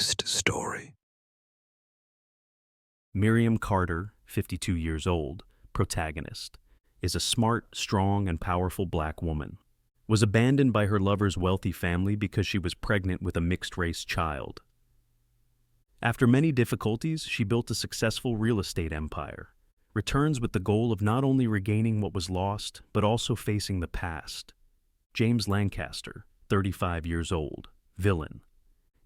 biggest story. Miriam Carter, 52 years old, protagonist, is a smart, strong, and powerful black woman. Was abandoned by her lover's wealthy family because she was pregnant with a mixed-race child. After many difficulties, she built a successful real estate empire. Returns with the goal of not only regaining what was lost, but also facing the past. James Lancaster, 35 years old, villain,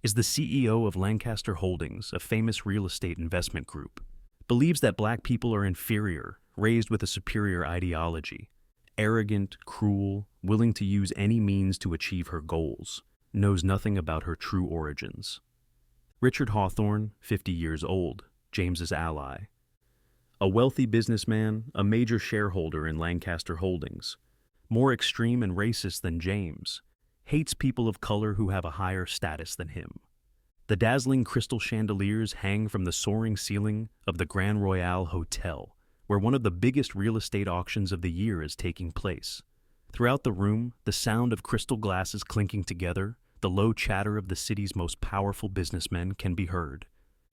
is the CEO of Lancaster Holdings, a famous real estate investment group. Believes that black people are inferior, raised with a superior ideology. Arrogant, cruel, willing to use any means to achieve her goals. Knows nothing about her true origins. Richard Hawthorne, 50 years old, James's ally. A wealthy businessman, a major shareholder in Lancaster Holdings. More extreme and racist than James. Hates people of color who have a higher status than him. The dazzling crystal chandeliers hang from the soaring ceiling of the Grand Royale Hotel, where one of the biggest real estate auctions of the year is taking place. Throughout the room, the sound of crystal glasses clinking together, the low chatter of the city's most powerful businessmen can be heard.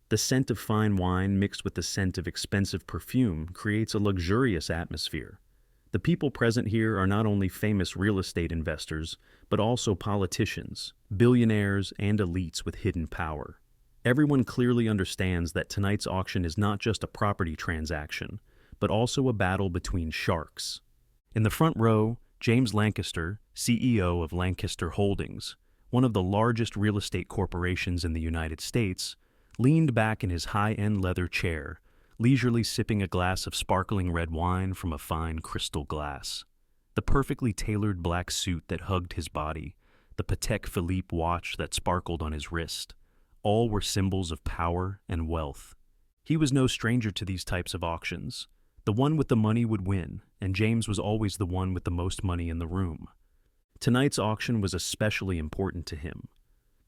The scent of fine wine mixed with the scent of expensive perfume creates a luxurious atmosphere. The people present here are not only famous real estate investors, but also politicians, billionaires, and elites with hidden power. Everyone clearly understands that tonight's auction is not just a property transaction, but also a battle between sharks. In the front row, James Lancaster, CEO of Lancaster Holdings, one of the largest real estate corporations in the United States, leaned back in his high-end leather chair, leisurely sipping a glass of sparkling red wine from a fine crystal glass. The perfectly tailored black suit that hugged his body, the Patek Philippe watch that sparkled on his wrist, all were symbols of power and wealth. He was no stranger to these types of auctions. The one with the money would win, and James was always the one with the most money in the room. Tonight's auction was especially important to him.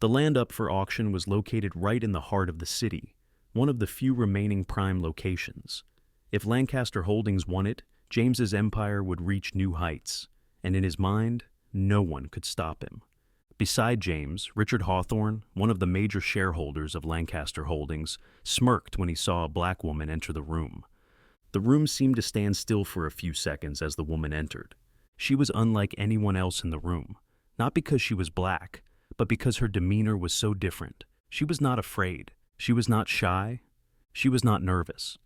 The land up for auction was located right in the heart of the city, one of the few remaining prime locations. If Lancaster Holdings won it, James's empire would reach new heights, and in his mind, no one could stop him. Beside James, Richard Hawthorne, one of the major shareholders of Lancaster Holdings, smirked when he saw a black woman enter the room. The room seemed to stand still for a few seconds as the woman entered. She was unlike anyone else in the room, not because she was black, but because her demeanor was so different. She was not afraid. She was not shy. She was not nervous.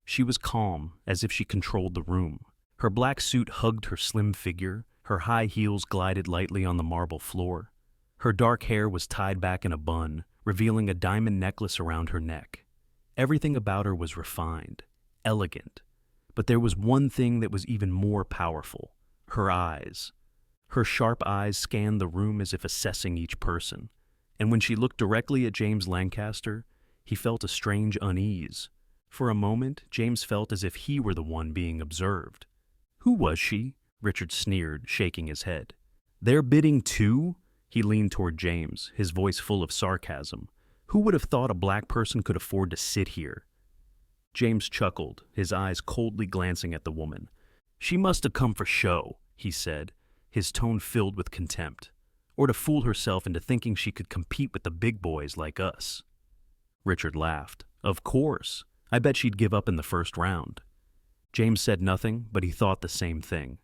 She was calm, as if she controlled the room. Her black suit hugged her slim figure. Her high heels glided lightly on the marble floor. Her dark hair was tied back in a bun, revealing a diamond necklace around her neck. Everything about her was refined, elegant. But there was one thing that was even more powerful: her eyes. Her sharp eyes scanned the room as if assessing each person, and when she looked directly at James Lancaster, he felt a strange unease. For a moment, James felt as if he were the one being observed. "Who was she?" Richard sneered, shaking his head. "They're bidding too?" He leaned toward James, his voice full of sarcasm. "Who would have thought a black person could afford to sit here?" James chuckled, his eyes coldly glancing at the woman. "She must have come for show," he said, his tone filled with contempt, "or to fool herself into thinking she could compete with the big boys like us." Richard laughed. "Of course. I bet she'd give up in the first round." James said nothing, but he thought the same thing.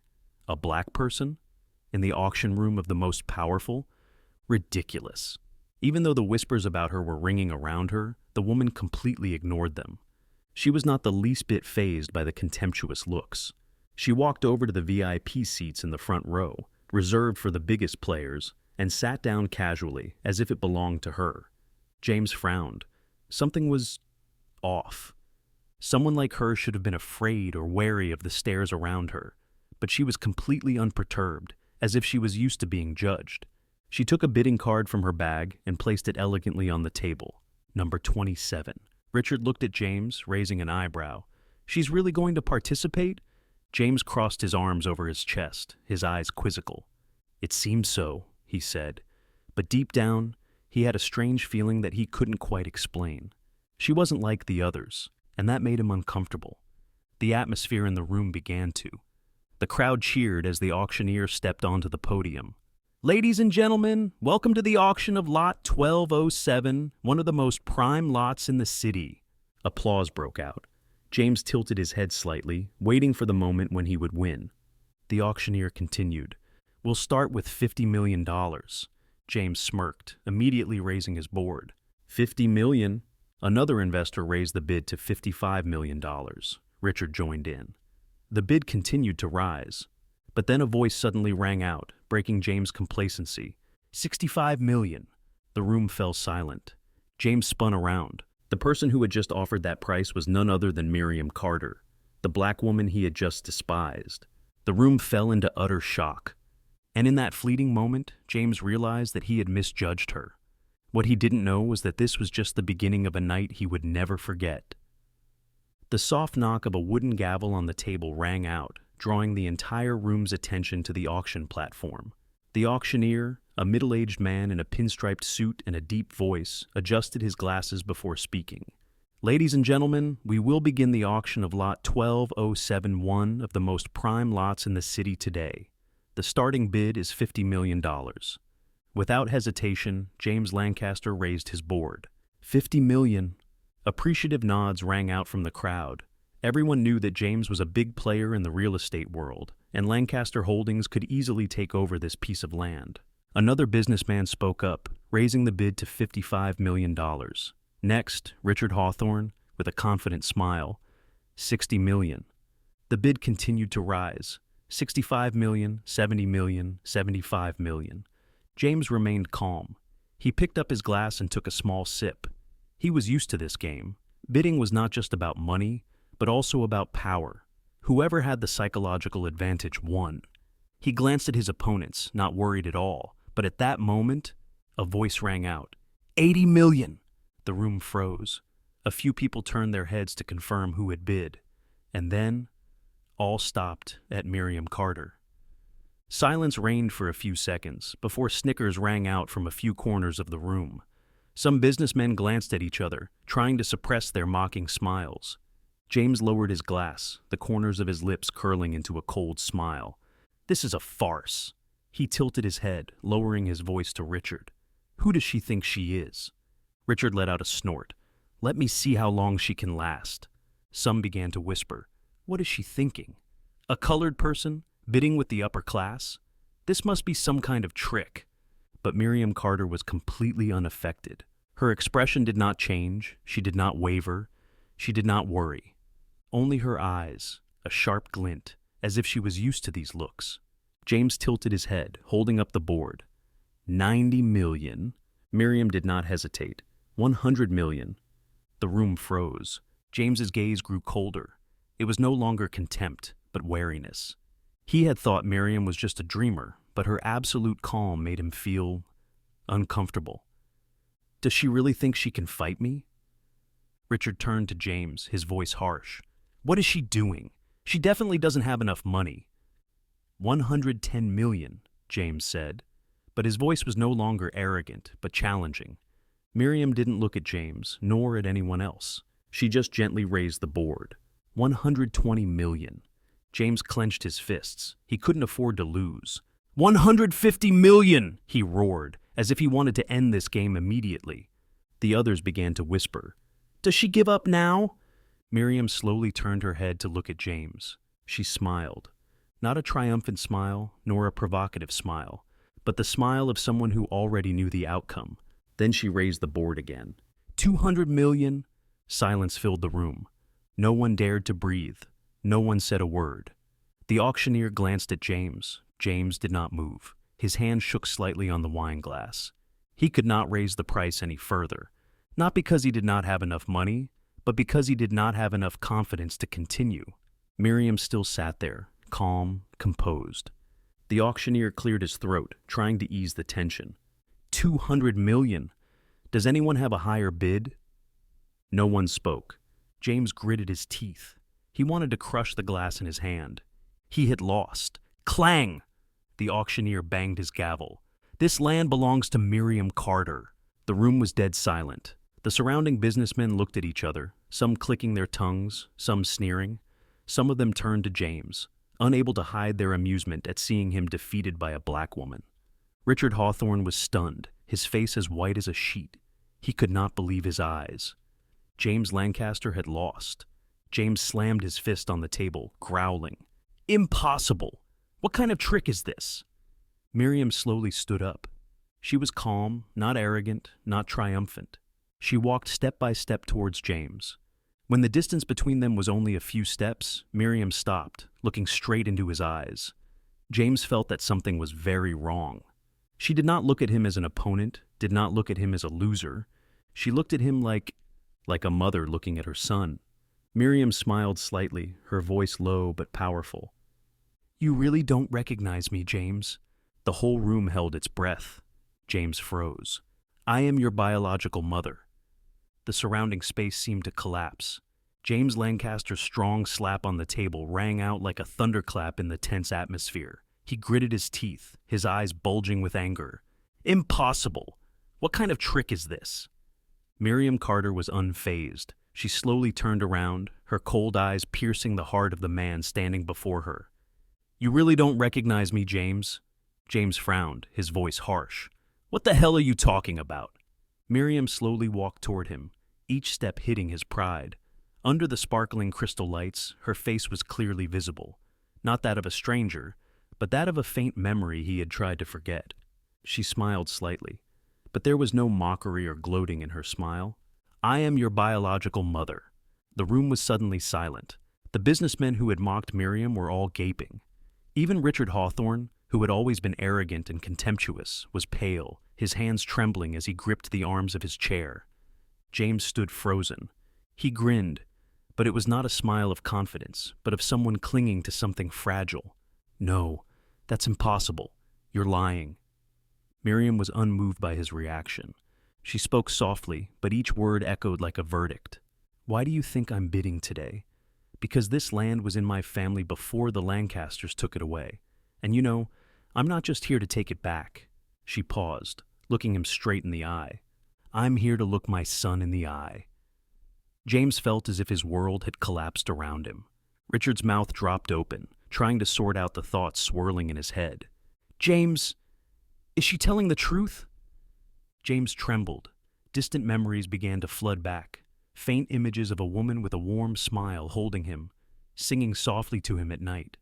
A black person? In the auction room of the most powerful? Ridiculous. Even though the whispers about her were ringing around her, the woman completely ignored them. She was not the least bit fazed by the contemptuous looks. She walked over to the VIP seats in the front row, reserved for the biggest players, and sat down casually, as if it belonged to her. James frowned. Something was off. Someone like her should have been afraid or wary of the stares around her, but she was completely unperturbed, as if she was used to being judged. She took a bidding card from her bag and placed it elegantly on the table. Number 27. Richard looked at James, raising an eyebrow. "She's really going to participate?" James crossed his arms over his chest, his eyes quizzical. "It seems so," he said, but deep down, he had a strange feeling that he couldn't quite explain. She wasn't like the others, and that made him uncomfortable. The atmosphere in the room began to. The crowd cheered as the auctioneer stepped onto the podium. Ladies and gentlemen, welcome to the auction of Lot 1207, one of the most prime lots in the city. Applause broke out. James tilted his head slightly, waiting for the moment when he would win. The auctioneer continued. We'll start with $50 million. James smirked, immediately raising his board. $50 million? Another investor raised the bid to $55 million. Richard joined in. The bid continued to rise. But then a voice suddenly rang out, breaking James' complacency. $65 million. The room fell silent. James spun around. The person who had just offered that price was none other than Miriam Carter, the black woman he had just despised. The room fell into utter shock. And in that fleeting moment, James realized that he had misjudged her. What he didn't know was that this was just the beginning of a night he would never forget. The soft knock of a wooden gavel on the table rang out, drawing the entire room's attention to the auction platform. The auctioneer, a middle-aged man in a pinstriped suit and a deep voice, adjusted his glasses before speaking. Ladies and gentlemen, we will begin the auction of Lot 12071 of the most prime lots in the city today. The starting bid is $50 million. Without hesitation, James Lancaster raised his board. $50 million. Appreciative nods rang out from the crowd. Everyone knew that James was a big player in the real estate world, and Lancaster Holdings could easily take over this piece of land. Another businessman spoke up, raising the bid to $55 million. Next, Richard Hawthorne, with a confident smile, $60 million. The bid continued to rise. $65 million, $70 million, $75 million. James remained calm. He picked up his glass and took a small sip. He was used to this game. Bidding was not just about money, but also about power. Whoever had the psychological advantage won. He glanced at his opponents, not worried at all, but at that moment, a voice rang out. $80 million! The room froze. A few people turned their heads to confirm who had bid. And then, all stopped at Miriam Carter. Silence reigned for a few seconds, before snickers rang out from a few corners of the room. Some businessmen glanced at each other, trying to suppress their mocking smiles. James lowered his glass, the corners of his lips curling into a cold smile. This is a farce. He tilted his head, lowering his voice to Richard. Who does she think she is? Richard let out a snort. Let me see how long she can last. Some began to whisper. What is she thinking? A colored person, bidding with the upper class? This must be some kind of trick. But Miriam Carter was completely unaffected. Her expression did not change. She did not waver. She did not worry. Only her eyes, a sharp glint, as if she was used to these looks. James tilted his head, holding up the board. $90 million. Miriam did not hesitate. $100 million. The room froze. James's gaze grew colder. It was no longer contempt, but wariness. He had thought Miriam was just a dreamer, but her absolute calm made him feel uncomfortable. Does she really think she can fight me? Richard turned to James, his voice harsh. What is she doing? She definitely doesn't have enough money. $110 million, James said, but his voice was no longer arrogant, but challenging. Miriam didn't look at James, nor at anyone else. She just gently raised the board. $120 million. James clenched his fists. He couldn't afford to lose. $150 million, he roared, as if he wanted to end this game immediately. The others began to whisper. Does she give up now? Miriam slowly turned her head to look at James. She smiled. Not a triumphant smile, nor a provocative smile, but the smile of someone who already knew the outcome. Then she raised the board again. $200 million. Silence filled the room. No one dared to breathe. No one said a word. The auctioneer glanced at James. James did not move. His hand shook slightly on the wine glass. He could not raise the price any further, not because he did not have enough money, but because he did not have enough confidence to continue. Miriam still sat there, calm, composed. The auctioneer cleared his throat, trying to ease the tension. $200 million. Does anyone have a higher bid? No one spoke. James gritted his teeth. He wanted to crush the glass in his hand. He had lost. Clang! The auctioneer banged his gavel. This land belongs to Miriam Carter. The room was dead silent. The surrounding businessmen looked at each other, some clicking their tongues, some sneering. Some of them turned to James, unable to hide their amusement at seeing him defeated by a black woman. Richard Hawthorne was stunned, his face as white as a sheet. He could not believe his eyes. James Lancaster had lost. James slammed his fist on the table, growling. Impossible! What kind of trick is this? Miriam slowly stood up. She was calm, not arrogant, not triumphant. She walked step by step towards James. When the distance between them was only a few steps, Miriam stopped, looking straight into his eyes. James felt that something was very wrong. She did not look at him as an opponent, did not look at him as a loser. She looked at him like a mother looking at her son. Miriam smiled slightly, her voice low but powerful. You really don't recognize me, James? The whole room held its breath. James froze. I am your biological mother. The surrounding space seemed to collapse. James Lancaster's strong slap on the table rang out like a thunderclap in the tense atmosphere. He gritted his teeth, his eyes bulging with anger. Impossible! What kind of trick is this? Miriam Carter was unfazed. She slowly turned around, her cold eyes piercing the heart of the man standing before her. You really don't recognize me, James? James frowned, his voice harsh. What the hell are you talking about? Miriam slowly walked toward him, each step hitting his pride. Under the sparkling crystal lights, her face was clearly visible. Not that of a stranger, but that of a faint memory he had tried to forget. She smiled slightly, but there was no mockery or gloating in her smile. I am your biological mother. The room was suddenly silent. The businessmen who had mocked Miriam were all gaping. Even Richard Hawthorne, who had always been arrogant and contemptuous, was pale, his hands trembling as he gripped the arms of his chair. James stood frozen. He grinned, but it was not a smile of confidence, but of someone clinging to something fragile. No, that's impossible. You're lying. Miriam was unmoved by his reaction. She spoke softly, but each word echoed like a verdict. Why do you think I'm bidding today? Because this land was in my family before the Lancasters took it away. And you know, I'm not just here to take it back. She paused, looking him straight in the eye. I'm here to look my son in the eye. James felt as if his world had collapsed around him. Richard's mouth dropped open, trying to sort out the thoughts swirling in his head. James, is she telling the truth? James trembled. Distant memories began to flood back. Faint images of a woman with a warm smile holding him, singing softly to him at night.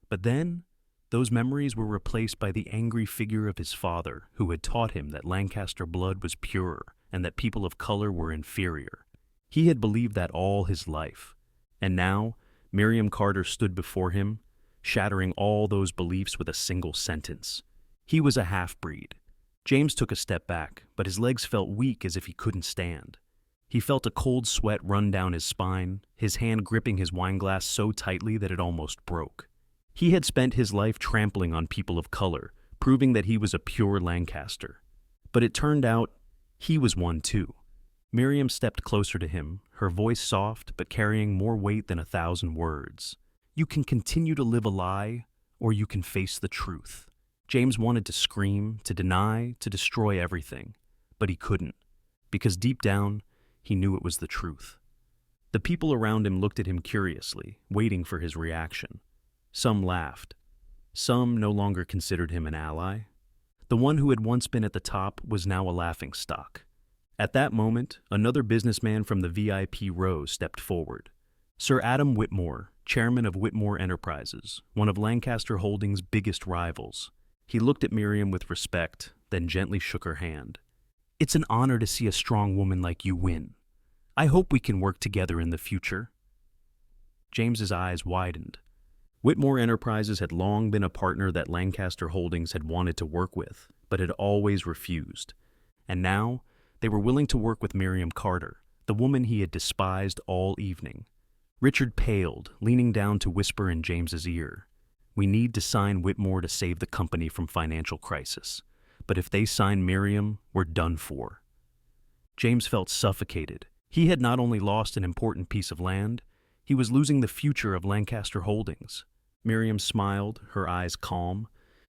But then, those memories were replaced by the angry figure of his father, who had taught him that Lancaster blood was pure and that people of color were inferior. He had believed that all his life. And now, Miriam Carter stood before him, shattering all those beliefs with a single sentence. He was a half-breed. James took a step back, but his legs felt weak as if he couldn't stand. He felt a cold sweat run down his spine, his hand gripping his wineglass so tightly that it almost broke. He had spent his life trampling on people of color, proving that he was a pure Lancaster. But it turned out he was one too. Miriam stepped closer to him, her voice soft but carrying more weight than 1,000 words. You can continue to live a lie, or you can face the truth. James wanted to scream, to deny, to destroy everything, but he couldn't, because deep down, he knew it was the truth. The people around him looked at him curiously, waiting for his reaction. Some laughed. Some no longer considered him an ally. The one who had once been at the top was now a laughingstock. At that moment, another businessman from the VIP row stepped forward. Sir Adam Whitmore, chairman of Whitmore Enterprises, one of Lancaster Holdings' biggest rivals. He looked at Miriam with respect, then gently shook her hand. It's an honor to see a strong woman like you win. I hope we can work together in the future. James's eyes widened. Whitmore Enterprises had long been a partner that Lancaster Holdings had wanted to work with, but had always refused. And now, they were willing to work with Miriam Carter, the woman he had despised all evening. Richard paled, leaning down to whisper in James's ear. We need to sign Whitmore to save the company from financial crisis. But if they sign Miriam, we're done for. James felt suffocated. He had not only lost an important piece of land, he was losing the future of Lancaster Holdings. Miriam smiled, her eyes calm.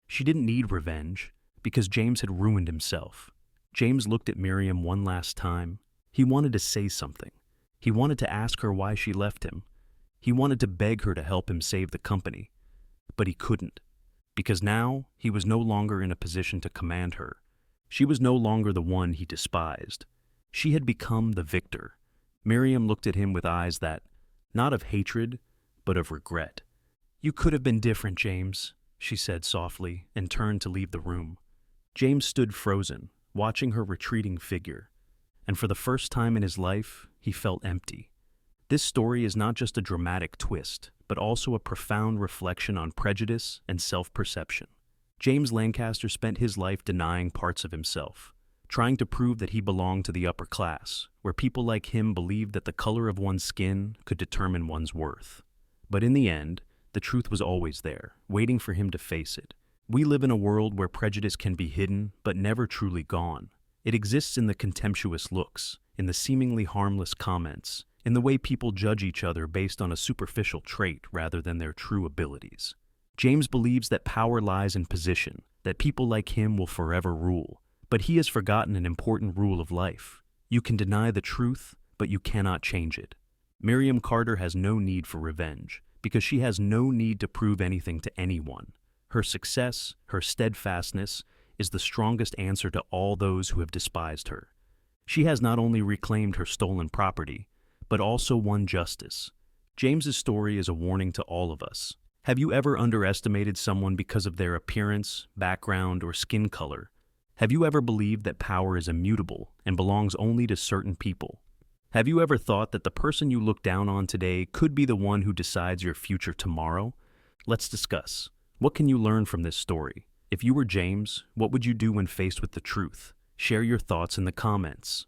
She didn't need revenge, because James had ruined himself. James looked at Miriam one last time. He wanted to say something. He wanted to ask her why she left him. He wanted to beg her to help him save the company. But he couldn't. because now he was no longer in a position to command her. She was no longer the one he despised. She had become the victor. Miriam looked at him with eyes that, not of hatred, but of regret. "You could have been different, James," she said softly, and turned to leave the room. James stood frozen, watching her retreating figure, and for the first time in his life, he felt empty. This story is not just a dramatic twist, but also a profound reflection on prejudice and self-perception. James Lancaster spent his life denying parts of himself, trying to prove that he belonged to the upper class, where people like him believed that the color of one's skin could determine one's worth. But in the end, the truth was always there, waiting for him to face it. We live in a world where prejudice can be hidden, but never truly gone. It exists in the contemptuous looks, in the seemingly harmless comments, in the way people judge each other based on a superficial trait rather than their true abilities. James believes that power lies in position, that people like him will forever rule. But he has forgotten an important rule of life. You can deny the truth, but you cannot change it. Miriam Carter has no need for revenge, because she has no need to prove anything to anyone. Her success, her steadfastness, is the strongest answer to all those who have despised her. She has not only reclaimed her stolen property, but also won justice. James's story is a warning to all of us. Have you ever underestimated someone because of their appearance, background, or skin color? Have you ever believed that power is immutable and belongs only to certain people? Have you ever thought that the person you look down on today could be the one who decides your future tomorrow? Let's discuss. What can you learn from this story? If you were James, what would you do when faced with the truth? Share your thoughts in the comments.